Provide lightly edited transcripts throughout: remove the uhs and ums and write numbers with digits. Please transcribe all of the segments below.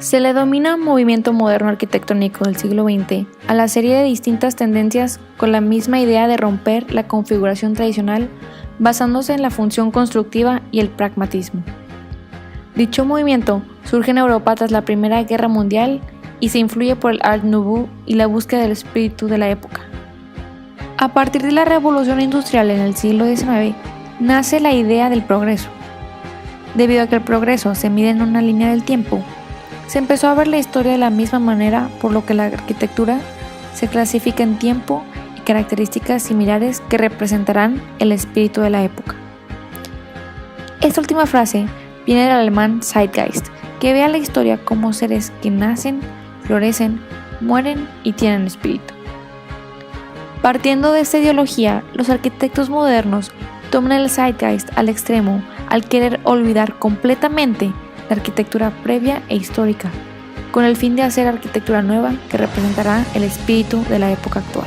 Se le denomina movimiento moderno arquitectónico del siglo XX a la serie de distintas tendencias con la misma idea de romper la configuración tradicional basándose en la función constructiva y el pragmatismo. Dicho movimiento surge en Europa tras la Primera Guerra Mundial y se influye por el Art Nouveau y la búsqueda del espíritu de la época. A partir de la Revolución Industrial en el siglo XIX, nace la idea del progreso. Debido a que el progreso se mide en una línea del tiempo, se empezó a ver la historia de la misma manera, por lo que la arquitectura se clasifica en tiempo y características similares que representarán el espíritu de la época. Esta última frase viene del alemán Zeitgeist, que ve a la historia como seres que nacen, florecen, mueren y tienen espíritu. Partiendo de esta ideología, los arquitectos modernos toman el Zeitgeist al extremo al querer olvidar completamente la arquitectura previa e histórica, con el fin de hacer arquitectura nueva que representará el espíritu de la época actual.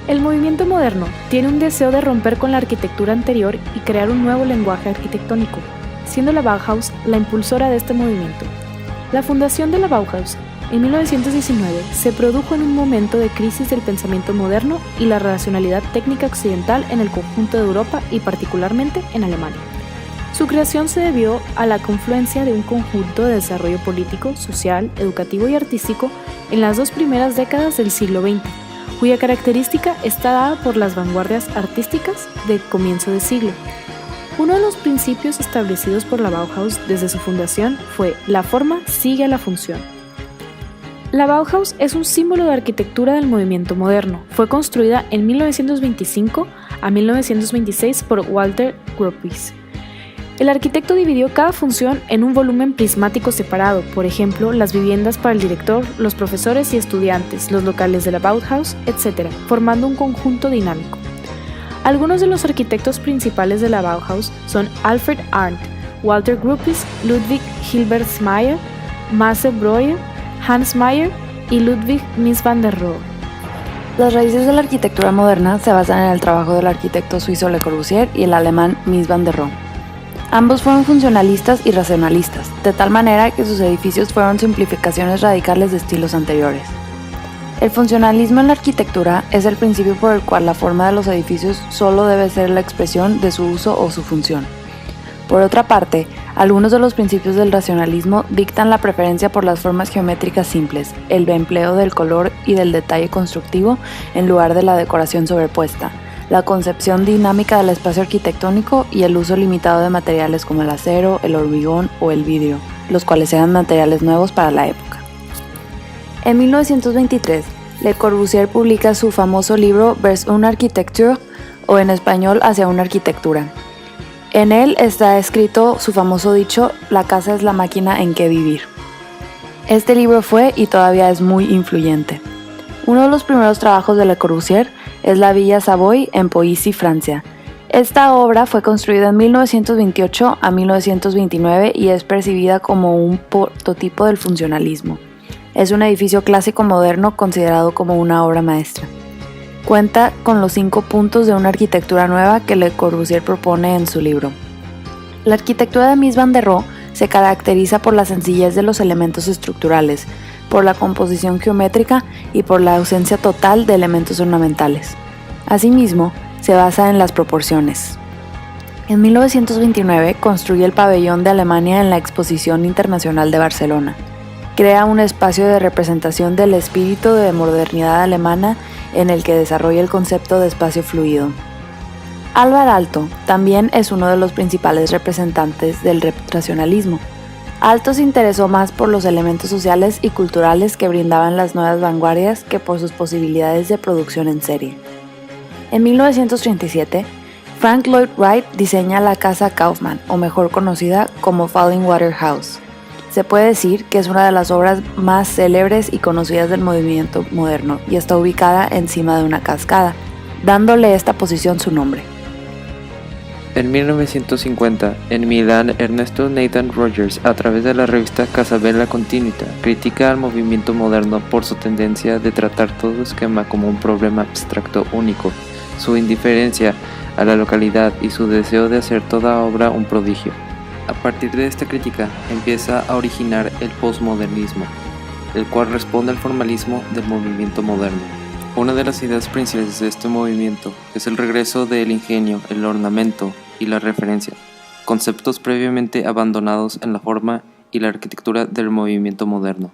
El movimiento moderno tiene un deseo de romper con la arquitectura anterior y crear un nuevo lenguaje arquitectónico, siendo la Bauhaus la impulsora de este movimiento. La fundación de la Bauhaus en 1919 se produjo en un momento de crisis del pensamiento moderno y la racionalidad técnica occidental en el conjunto de Europa y particularmente en Alemania. Su creación se debió a la confluencia de un conjunto de desarrollo político, social, educativo y artístico en las dos primeras décadas del siglo XX, cuya característica está dada por las vanguardias artísticas del comienzo de siglo. Uno de los principios establecidos por la Bauhaus desde su fundación fue «La forma sigue a la función». La Bauhaus es un símbolo de arquitectura del movimiento moderno. Fue construida en 1925 a 1926 por Walter Gropius. El arquitecto dividió cada función en un volumen prismático separado, por ejemplo, las viviendas para el director, los profesores y estudiantes, los locales de la Bauhaus, etc., formando un conjunto dinámico. Algunos de los arquitectos principales de la Bauhaus son Alfred Arndt, Walter Gropius, Ludwig Hilbersmeyer, Marcel Breuer, Hans Meyer y Ludwig Mies van der Rohe. Las raíces de la arquitectura moderna se basan en el trabajo del arquitecto suizo Le Corbusier y el alemán Mies van der Rohe. Ambos fueron funcionalistas y racionalistas, de tal manera que sus edificios fueron simplificaciones radicales de estilos anteriores. El funcionalismo en la arquitectura es el principio por el cual la forma de los edificios solo debe ser la expresión de su uso o su función. Por otra parte, algunos de los principios del racionalismo dictan la preferencia por las formas geométricas simples, el empleo del color y del detalle constructivo en lugar de la decoración sobrepuesta, la concepción dinámica del espacio arquitectónico y el uso limitado de materiales como el acero, el hormigón o el vidrio, los cuales eran materiales nuevos para la época. En 1923, Le Corbusier publica su famoso libro Vers une architecture, o en español Hacia una arquitectura. En él está escrito su famoso dicho, la casa es la máquina en que vivir. Este libro fue y todavía es muy influyente. Uno de los primeros trabajos de Le Corbusier es la Villa Savoy en Poissy, Francia. Esta obra fue construida en 1928 a 1929 y es percibida como un prototipo del funcionalismo. Es un edificio clásico moderno considerado como una obra maestra. Cuenta con los 5 puntos de una arquitectura nueva que Le Corbusier propone en su libro. La arquitectura de Mies van der Rohe se caracteriza por la sencillez de los elementos estructurales, por la composición geométrica y por la ausencia total de elementos ornamentales. Asimismo, se basa en las proporciones. En 1929 construye el pabellón de Alemania en la Exposición Internacional de Barcelona. Crea un espacio de representación del espíritu de modernidad alemana en el que desarrolla el concepto de espacio fluido. Alvar Aalto también es uno de los principales representantes del racionalismo. Aalto se interesó más por los elementos sociales y culturales que brindaban las nuevas vanguardias que por sus posibilidades de producción en serie. En 1937, Frank Lloyd Wright diseña la Casa Kaufmann, o mejor conocida como Fallingwater House. Se puede decir que es una de las obras más célebres y conocidas del movimiento moderno y está ubicada encima de una cascada, dándole esta posición su nombre. En 1950, en Milán, Ernesto Nathan Rogers, a través de la revista Casabella Continuita, critica al movimiento moderno por su tendencia de tratar todo esquema como un problema abstracto único, su indiferencia a la localidad y su deseo de hacer toda obra un prodigio. A partir de esta crítica empieza a originar el posmodernismo, el cual responde al formalismo del movimiento moderno. Una de las ideas principales de este movimiento es el regreso del ingenio, el ornamento y la referencia, conceptos previamente abandonados en la forma y la arquitectura del movimiento moderno.